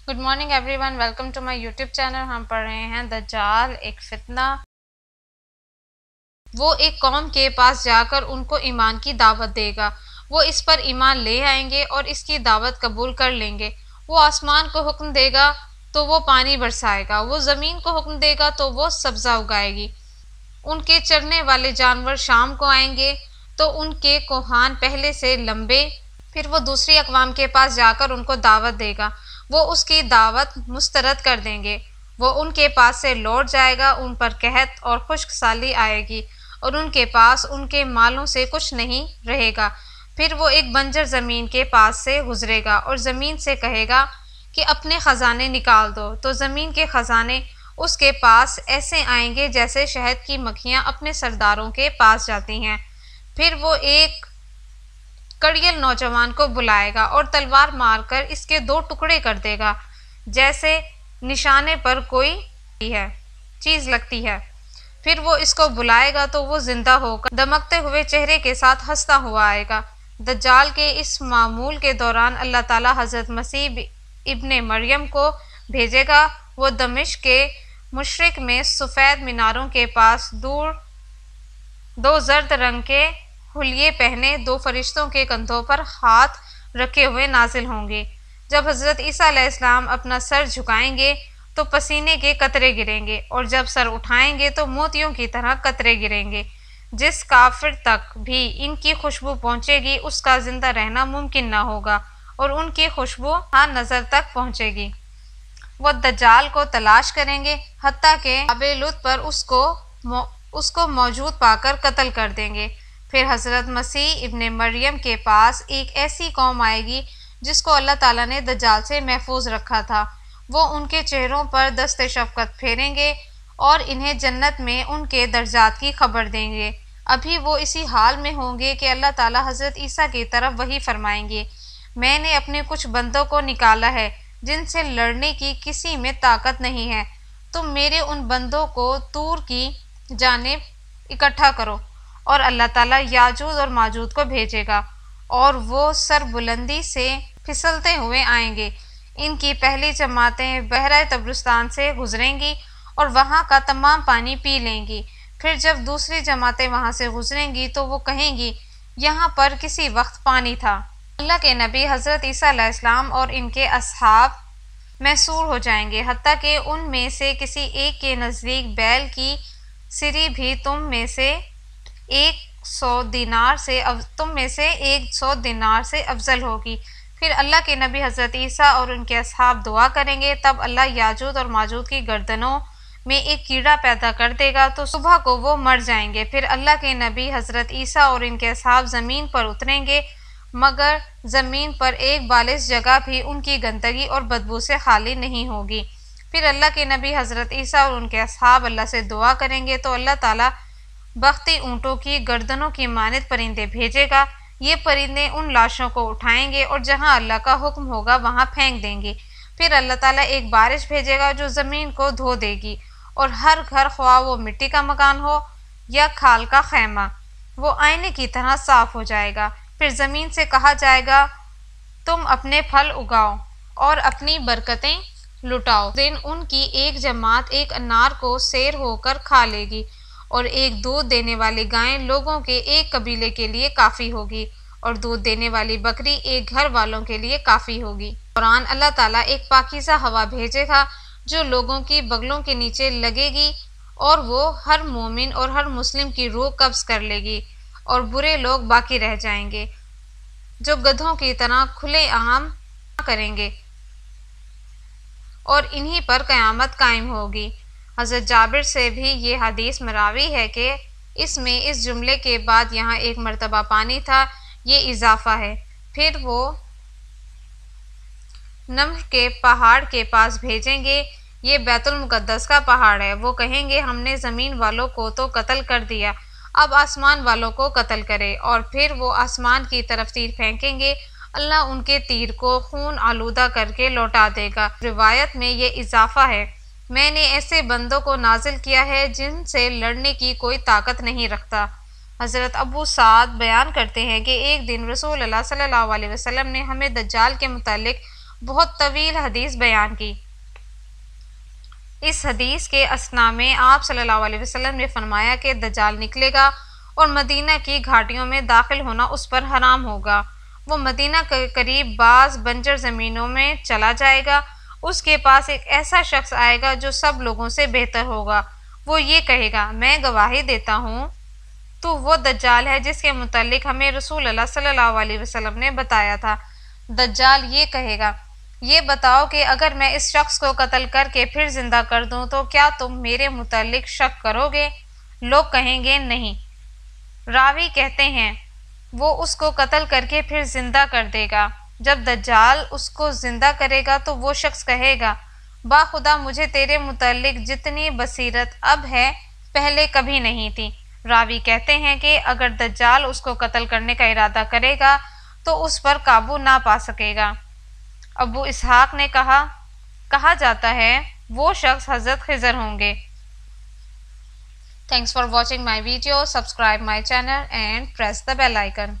Good morning everyone, welcome to my YouTube channel. हम पढ़ रहे हैं दज्जाल एक फितना। वो एक कौम के पास जाकर उनको ईमान की दावत देगा। वो इस पर ईमान ले आएंगे और इसकी दावत कबूल कर लेंगे। वो आसमान को हुक्म देगा तो वो पानी बरसाएगा। वो ज़मीन को हुक्म देगा तो वो सब्ज़ा उगाएगी। उनके चरने वाले जानवर शाम को आएंगे तो उनके कोहान पहले से लंबे। फिर वो दूसरी अक़वाम के पास जाकर उनको दावत देगा। वो उसकी दावत मुस्तरद कर देंगे। वो उनके पास से लौट जाएगा। उन पर कहत और खुश्क साली आएगी और उनके पास उनके मालों से कुछ नहीं रहेगा। फिर वो एक बंजर ज़मीन के पास से गुजरेगा और ज़मीन से कहेगा कि अपने ख़जाने निकाल दो, तो ज़मीन के ख़जाने उसके पास ऐसे आएंगे जैसे शहद की मक्खियाँ अपने सरदारों के पास जाती हैं। फिर वो एक कड़ियल नौजवान को बुलाएगा और तलवार मारकर इसके दो टुकड़े कर देगा, जैसे निशाने पर कोई चीज़ लगती है। फिर वो इसको बुलाएगा तो वो जिंदा होकर दमकते हुए चेहरे के साथ हंसता हुआ आएगा। दज्जाल के इस मामूल के दौरान अल्लाह ताला हज़रत मसीह इब्ने मरियम को भेजेगा। वो दमिश्क के मशरिक में सफ़ेद मीनारों के पास दूर दो जर्द रंग के हुलिये पहने दो फरिश्तों के कंधों पर हाथ रखे हुए नाजिल होंगे। जब हज़रत ईसा अलैहिस्सलाम अपना सर झुकाएंगे तो पसीने के कतरे गिरेंगे और जब सर उठाएंगे तो मोतियों की तरह कतरे गिरेंगे। जिस काफिर तक भी इनकी खुशबू पहुंचेगी उसका जिंदा रहना मुमकिन न होगा और उनकी खुशबू हाँ नज़र तक पहुंचेगी। वो दज्जाल को तलाश करेंगे हत्ता के काबिलुत पर उसको मौजूद पाकर कत्ल कर देंगे। फिर हज़रत मसीह इब्ने मरियम के पास एक ऐसी कौम आएगी जिसको अल्लाह ताला ने दज्जाल से महफूज रखा था। वो उनके चेहरों पर दस्ते शफ़क़त फेरेंगे और इन्हें जन्नत में उनके दर्जात की खबर देंगे। अभी वो इसी हाल में होंगे कि अल्लाह ताला हज़रत ईसा की तरफ वही फरमाएंगे, मैंने अपने कुछ बंदों को निकाला है जिनसे लड़ने की किसी में ताकत नहीं है। तुम मेरे उन बंदों को तूर की जानिब इकट्ठा करो और अल्लाह ताला याजूज और माजूद को भेजेगा और वो सर बुलंदी से फिसलते हुए आएंगे। इनकी पहली जमातें बहरा तबरुस्तान से गुजरेंगी और वहाँ का तमाम पानी पी लेंगी। फिर जब दूसरी जमातें वहाँ से गुजरेंगी तो वो कहेंगी, यहाँ पर किसी वक्त पानी था। अल्लाह के नबी हज़रत ईसा अलैहिस्सलाम और इनके असहाब मैसूर हो जाएंगे, हत्ता कि उनमें से किसी एक के नज़दीक बैल की सिरी भी तुम में से 100 दिनार से अफजल होगी। फिर अल्लाह के नबी हज़रत ईसा और उनके असहाब दुआ करेंगे, तब अल्लाह याजूज और माजूज की गर्दनों में एक कीड़ा पैदा कर देगा तो सुबह को वो मर जाएंगे। फिर अल्लाह के नबी हज़रत ईसा और इनके असहाब ज़मीन पर उतरेंगे, मगर ज़मीन पर एक बालिश जगह भी उनकी गंदगी और बदबू से खाली नहीं होगी। फिर अल्लाह के नबी हज़रत ईसा और उनके असहाब अल्लाह से दुआ करेंगे तो अल्लाह ताला बख्ती ऊँटों की गर्दनों की मानित परिंदे भेजेगा। ये परिंदे उन लाशों को उठाएंगे और जहाँ अल्लाह का हुक्म होगा वहाँ फेंक देंगे। फिर अल्लाह ताला एक बारिश भेजेगा जो ज़मीन को धो देगी और हर घर, ख्वाह वो मिट्टी का मकान हो या खाल का खैमा, वो आईने की तरह साफ हो जाएगा। फिर ज़मीन से कहा जाएगा, तुम अपने फल उगाओ और अपनी बरकतें लुटाओ। दिन उनकी एक जमात एक अनार को सैर होकर खा लेगी और एक दूध देने वाली गाय लोगों के एक कबीले के लिए काफ़ी होगी और दूध देने वाली बकरी एक घर वालों के लिए काफ़ी होगी। कुरान अल्लाह ताला एक पाकीज़ा हवा भेजेगा जो लोगों की बगलों के नीचे लगेगी और वो हर मोमिन और हर मुस्लिम की रूह कब्ज़ कर लेगी और बुरे लोग बाकी रह जाएंगे जो गधों की तरह खुले आम करेंगे और इन्हीं पर क़यामत कायम होगी। हज़रत जाबिर से भी ये हदीस मरावी है कि इसमें इस जुमले के बाद यहाँ एक मरतबा पानी था, ये इजाफा है। फिर वो नम्र के पहाड़ के पास भेजेंगे, ये बैतुल मुक़द्दस का पहाड़ है। वो कहेंगे, हमने ज़मीन वालों को तो कत्ल कर दिया, अब आसमान वालों को कत्ल करे। और फिर वो आसमान की तरफ तीर फेंकेंगे, अल्लाह उनके तीर को खून आलूदा करके लौटा देगा। रिवायत में ये इजाफा है, मैंने ऐसे बंदों को नाजिल किया है जिनसे लड़ने की कोई ताकत नहीं रखता। हज़रत अबू साद बयान करते हैं कि एक दिन रसूल अल्लाह सल्लल्लाहु अलैहि वसल्लम ने हमें दज्जाल के मुतालिक بہت طویل حدیث بیان کی۔ اس حدیث کے اثناء میں آپ صلی اللہ علیہ وسلم نے فرمایا کہ دجال نکلے گا اور مدینہ کی گھاٹیوں میں داخل ہونا اس پر حرام ہوگا۔ وہ مدینہ کے قریب بعض بنجر زمینوں میں چلا جائے گا۔ اس کے پاس ایک ایسا شخص آئے گا جو سب لوگوں سے بہتر ہوگا۔ وہ یہ کہے گا، میں گواہی دیتا ہوں تو وہ دجال ہے جس کے متعلق ہمیں رسول اللہ صلی اللہ علیہ وسلم نے بتایا تھا۔ دجال یہ کہے گا، یہ بتاؤ کہ اگر میں اس شخص کو قتل کر کے پھر زندہ کر دوں تو کیا تم میرے متعلق شک کرو گے؟ لوگ کہیں گے نہیں۔ راوی کہتے ہیں وہ اس کو قتل کر کے پھر زندہ کر دے گا۔ جب دجال اس کو زندہ کرے گا تو وہ شخص کہے گا، باخدا مجھے تیرے متعلق جتنی بصیرت اب ہے پہلے کبھی نہیں تھی۔ راوی کہتے ہیں کہ اگر دجال اس کو قتل کرنے کا ارادہ کرے گا تو اس پر قابو نہ پا سکے گا۔ ابو اسحاق نے کہا جاتا ہے وہ شخص حضرت خضر ہوں گے۔ Thanks for watching my video. Subscribe my channel and press the bell icon.